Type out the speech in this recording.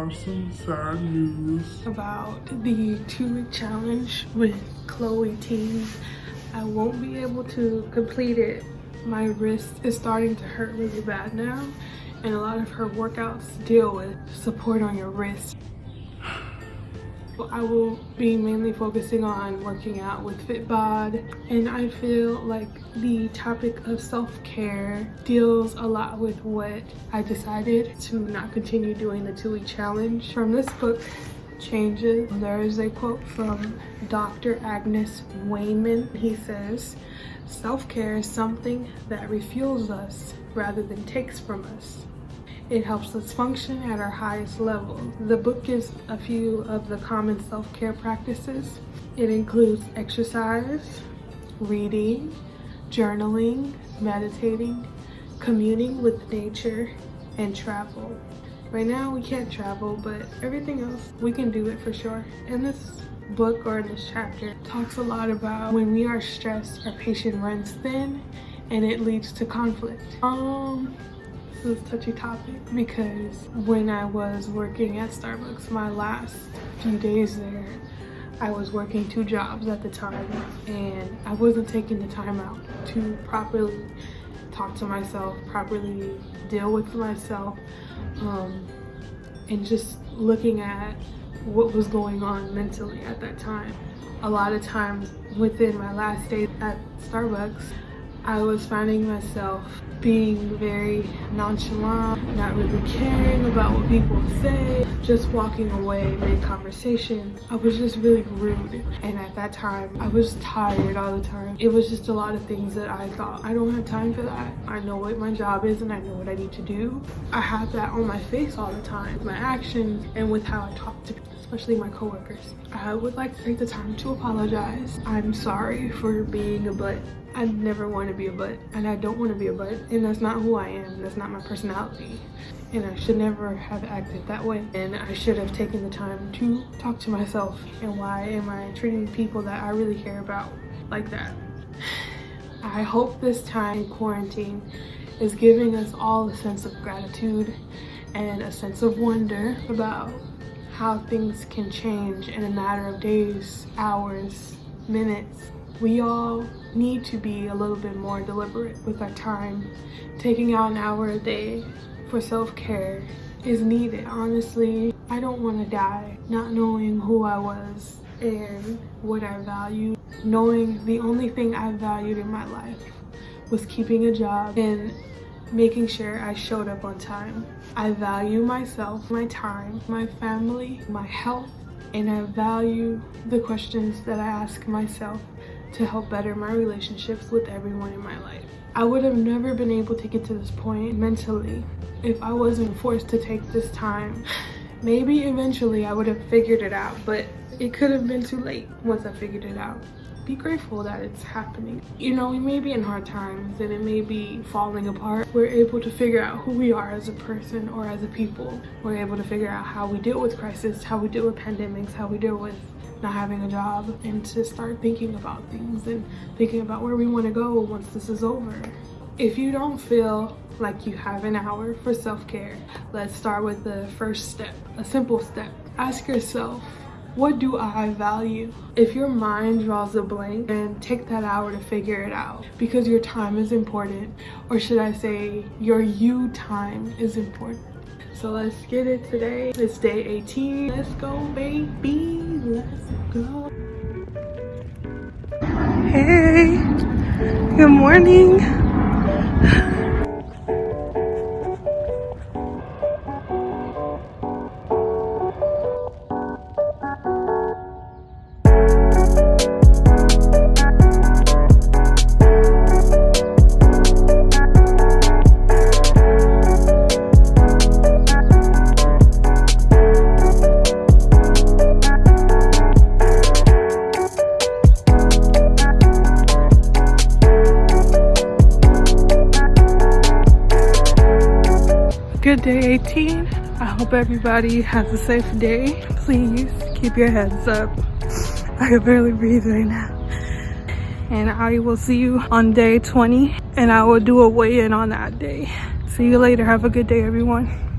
have some sad news about the 2-week challenge with Chloe T. I won't be able to complete it. My wrist is starting to hurt really bad now, and a lot of her workouts deal with support on your wrist. I will be mainly focusing on working out with FitBod, and I feel like the topic of self-care deals a lot with what I decided to not continue doing the 2-week challenge. From this book, Changes, there is a quote from Dr. Agnes Wayman. He says, "Self-care is something that refuels us rather than takes from us. It helps us function at our highest level." The book gives a few of the common self-care practices. It includes exercise, reading, journaling, meditating, communing with nature, and travel. Right now we can't travel, but everything else we can do it for sure. In this book, or in this chapter, talks a lot about when we are stressed, our patience runs thin and it leads to conflict. This is a touchy topic because when I was working at Starbucks, my last few days there, I was working 2 jobs at the time, and I wasn't taking the time out to properly talk to myself, properly deal with myself, and just looking at what was going on mentally at that time. A lot of times within my last day at Starbucks, I was finding myself being very nonchalant, not really caring about what people say, just walking away mid-conversation. I was just really rude, and at that time I was tired all the time. It was just a lot of things that I thought, I don't have time for that. I know what my job is and I know what I need to do. I had that on my face all the time, my actions and with how I talk to people, especially my coworkers. I would like to take the time to apologize. I'm sorry for being a butt. I never want to be a butt, and I don't want to be a butt, and that's not who I am. That's not my personality, and I should never have acted that way, and I should have taken the time to talk to myself. And why am I treating people that I really care about like that? I hope this time in quarantine is giving us all a sense of gratitude and a sense of wonder about how things can change in a matter of days, hours, minutes. We all need to be a little bit more deliberate with our time. Taking out an hour a day for self-care is needed. Honestly, I don't want to die not knowing who I was and what I valued. Knowing the only thing I valued in my life was keeping a job and making sure I showed up on time. I value myself, my time, my family, my health, and I value the questions that I ask myself to help better my relationships with everyone in my life. I would have never been able to get to this point mentally if I wasn't forced to take this time. Maybe eventually I would have figured it out, but it could have been too late once I figured it out. Be grateful that it's happening. You know, we may be in hard times and it may be falling apart. We're able to figure out who we are as a person or as a people. We're able to figure out how we deal with crisis, how we deal with pandemics, how we deal with not having a job, and to start thinking about things and thinking about where we want to go once this is over. If you don't feel like you have an hour for self-care, let's start with the first step, a simple step. Ask yourself, what do I value? If your mind draws a blank, then take that hour to figure it out, because your time is important, or should I say your you time is important. So let's get it today. It's day 18. Let's go, baby. Let's go. Hey, good morning. Good day 18. I hope everybody has a safe day. Please keep your heads up. I can barely breathe right now. And I will see you on day 20, and I will do a weigh-in on that day. See you later. Have a good day, everyone.